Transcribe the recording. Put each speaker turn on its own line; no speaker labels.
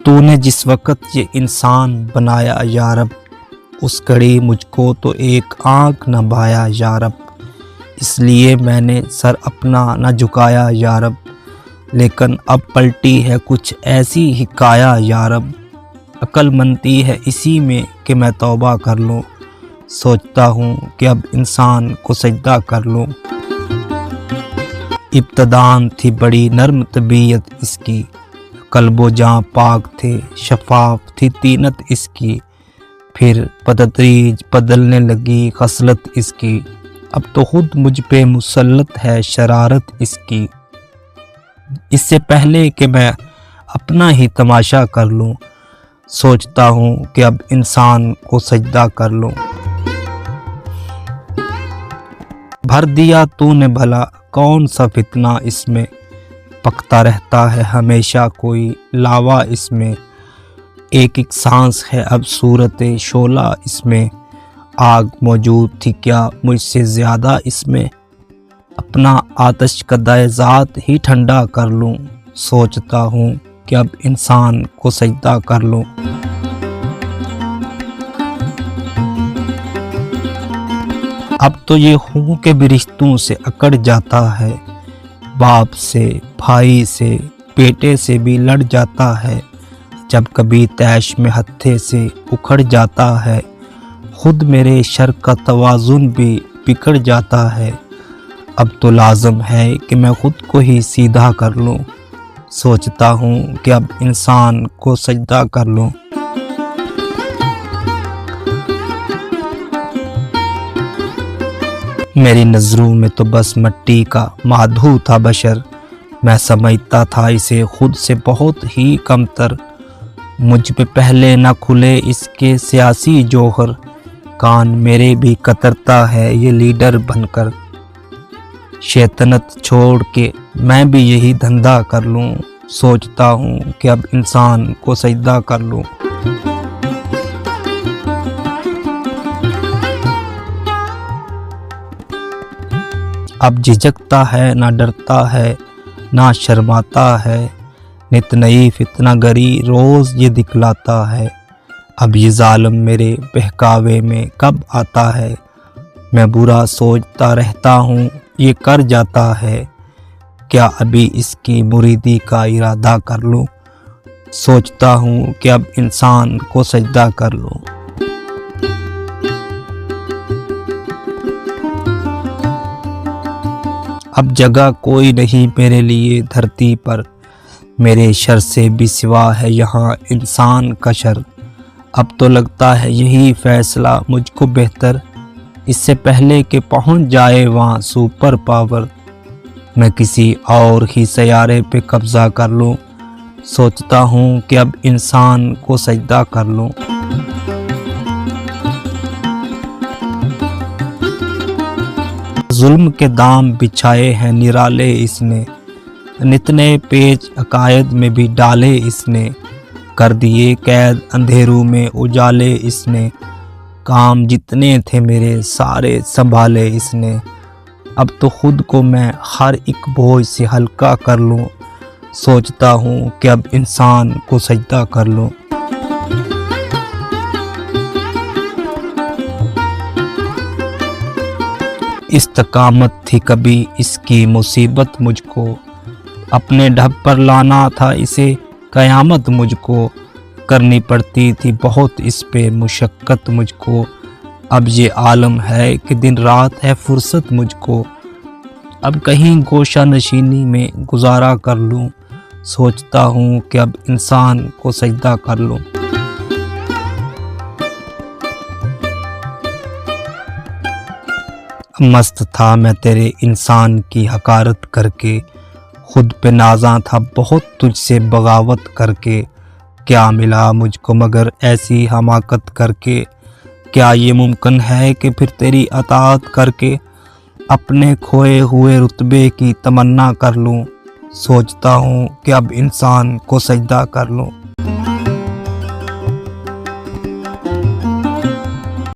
تو نے جس وقت یہ انسان بنایا یا رب، اس گھڑی مجھ کو تو ایک آنکھ نہ بھایا یا رب، اس لیے میں نے سر اپنا نہ جھکایا یا رب، لیکن اب پلٹی ہے کچھ ایسی حکایا یا رب، عقل مندی ہے اسی میں کہ میں توبہ کر لوں، سوچتا ہوں کہ اب انسان کو سجدہ کر لوں۔ ابتداءً تھی بڑی نرم طبیعت اس کی، قلب و جاں پاک تھے، شفاف تھی طینت اس کی، پھر بتدریج بدلنے لگی خصلت اس کی، اب تو خود مجھ پہ مسلط ہے شرارت اس کی۔ اس سے پہلے کہ میں اپنا ہی تماشا کر لوں، سوچتا ہوں کہ اب انسان کو سجدہ کر لوں۔ بھر دیا تو نے بھلا کون سا فتنہ اس میں، پکتا رہتا ہے ہمیشہ کوئی لاوا اس میں، ایک ایک سانس ہے اب صورت شعلہ اس میں، آگ موجود تھی کیا مجھ سے زیادہ اس میں، اپنا آتش کدہ ذات ہی ٹھنڈا کر لوں، سوچتا ہوں کہ اب انسان کو سجدہ کر لوں۔ اب تو یہ ہوں کہ بھی رشتوں سے اکڑ جاتا ہے، باپ سے، بھائی سے، بیٹے سے بھی لڑ جاتا ہے، جب کبھی تیش میں ہتھے سے اکھڑ جاتا ہے، خود میرے شر کا توازن بھی بگڑ جاتا ہے، اب تو لازم ہے کہ میں خود کو ہی سیدھا کر لوں، سوچتا ہوں کہ اب انسان کو سجدہ کر لوں۔ میری نظروں میں تو بس مٹی کا مادھو تھا بشر، میں سمجھتا تھا اسے خود سے بہت ہی کمتر، مجھ پہ پہلے نہ کھلے اس کے سیاسی جوہر، کان میرے بھی کترتا ہے یہ لیڈر بن کر، شیطنت چھوڑ کے میں بھی یہی دھندا کر لوں، سوچتا ہوں کہ اب انسان کو سجدہ کر لوں۔ اب جھجکتا ہے نہ ڈرتا ہے نہ شرماتا ہے، نت نئی فتنہ گری روز یہ دکھلاتا ہے، اب یہ ظالم میرے بہکاوے میں کب آتا ہے، میں برا سوچتا رہتا ہوں یہ کر جاتا ہے، کیا ابھی اس کی مریدی کا ارادہ کر لوں، سوچتا ہوں کہ اب انسان کو سجدہ کر لوں۔ اب جگہ کوئی نہیں میرے لیے دھرتی پر، میرے شر سے بھی سوا ہے یہاں انسان کا شر، اب تو لگتا ہے یہی فیصلہ مجھ کو بہتر، اس سے پہلے کہ پہنچ جائے وہاں سپر پاور، میں کسی اور ہی سیارے پہ قبضہ کر لوں، سوچتا ہوں کہ اب انسان کو سجدہ کر لوں۔ ظلم کے دام بچھائے ہیں نرالے اس نے، نتنے پیچ عقائد میں بھی ڈالے اس نے، کر دیے قید اندھیروں میں اجالے اس نے، کام جتنے تھے میرے سارے سنبھالے اس نے، اب تو خود کو میں ہر ایک بوجھ سے ہلکا کر لوں، سوچتا ہوں کہ اب انسان کو سجدہ کر لوں۔ استقامت تھی کبھی اس کی مصیبت مجھ کو، اپنے ڈھب پر لانا تھا اسے قیامت مجھ کو، کرنی پڑتی تھی بہت اس پہ مشقت مجھ کو، اب یہ عالم ہے کہ دن رات ہے فرصت مجھ کو، اب کہیں گوشہ نشینی میں گزارا کر لوں، سوچتا ہوں کہ اب انسان کو سجدہ کر لوں۔ مست تھا میں تیرے انسان کی حقارت کر کے، خود پہ نازاں تھا بہت تجھ سے بغاوت کر کے، کیا ملا مجھ کو مگر ایسی حماقت کر کے، کیا یہ ممکن ہے کہ پھر تیری اطاعت کر کے اپنے کھوئے ہوئے رتبے کی تمنا کر لوں، سوچتا ہوں کہ اب انسان کو سجدہ کر لوں۔